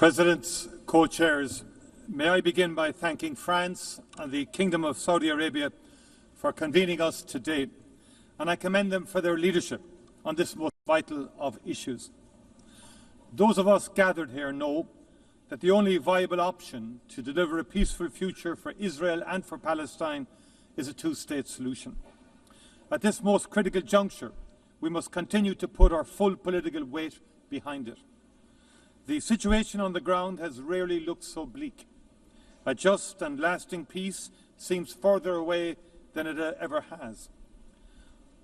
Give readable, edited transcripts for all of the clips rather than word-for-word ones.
Presidents, co-chairs, may I begin by thanking France and the Kingdom of Saudi Arabia for convening us today, and I commend them for their leadership on this most vital of issues. Those of us gathered here know that the only viable option to deliver a peaceful future for Israel and for Palestine is a two-state solution. At this most critical juncture, we must continue to put our full political weight behind it. The situation on the ground has rarely looked so bleak. A just and lasting peace seems further away than it ever has.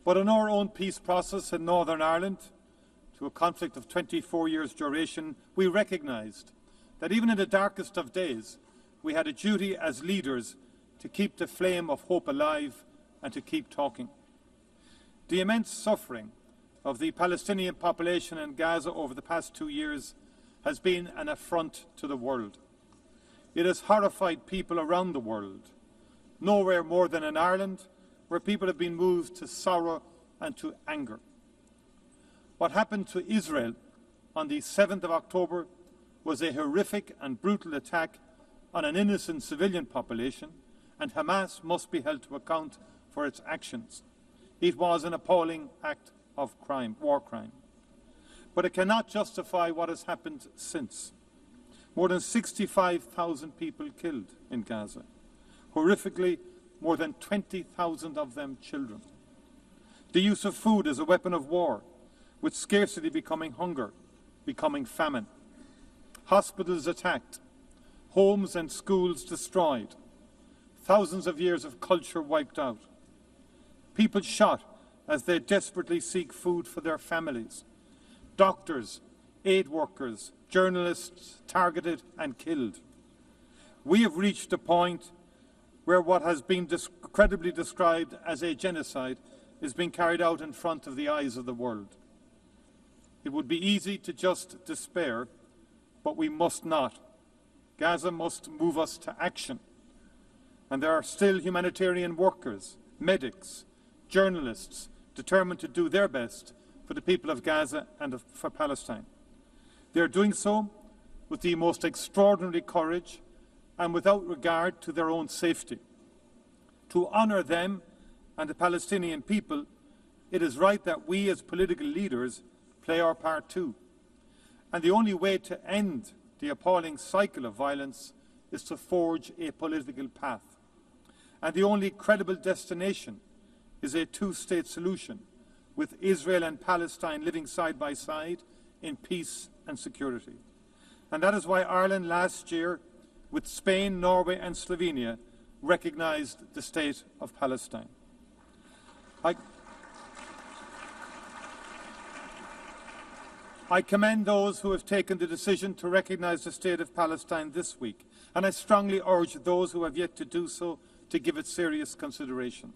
But in our own peace process in Northern Ireland, to a conflict of 24 years' duration, we recognised that even in the darkest of days, we had a duty as leaders to keep the flame of hope alive and to keep talking. The immense suffering of the Palestinian population in Gaza over the past 2 years has been an affront to the world. It has horrified people around the world, nowhere more than in Ireland, where people have been moved to sorrow and to anger. What happened to Israel on the 7th of October was a horrific and brutal attack on an innocent civilian population, and Hamas must be held to account for its actions. It was an appalling act of crime, war crime. But it cannot justify what has happened since. More than 65,000 people killed in Gaza. Horrifically, more than 20,000 of them children. The use of food as a weapon of war, with scarcity becoming hunger, becoming famine. Hospitals attacked, homes and schools destroyed, thousands of years of culture wiped out. People shot as they desperately seek food for their families. Doctors, aid workers, journalists targeted and killed. We have reached a point where what has been credibly described as a genocide is being carried out in front of the eyes of the world. It would be easy to just despair, but we must not. Gaza must move us to action. And there are still humanitarian workers, medics, journalists determined to do their best for the people of Gaza and for Palestine. They are doing so with the most extraordinary courage and without regard to their own safety. To honour them and the Palestinian people, it is right that we as political leaders play our part too. And the only way to end the appalling cycle of violence is to forge a political path. And the only credible destination is a two-state solution, with Israel and Palestine living side by side in peace and security. And that is why Ireland last year, with Spain, Norway and Slovenia, recognised the state of Palestine. I commend those who have taken the decision to recognise the state of Palestine this week, and I strongly urge those who have yet to do so to give it serious consideration.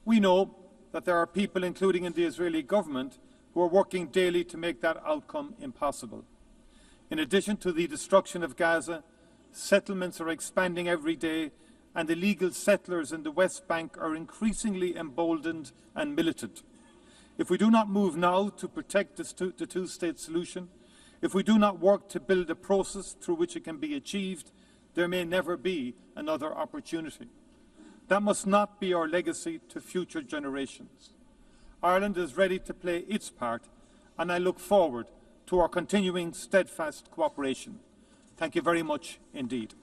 We know that there are people, including in the Israeli government, who are working daily to make that outcome impossible. In addition to the destruction of Gaza, settlements are expanding every day, and illegal settlers in the West Bank are increasingly emboldened and militant. If we do not move now to protect the two-state solution, if we do not work to build a process through which it can be achieved, there may never be another opportunity. That must not be our legacy to future generations. Ireland is ready to play its part, and I look forward to our continuing steadfast cooperation. Thank you very much indeed.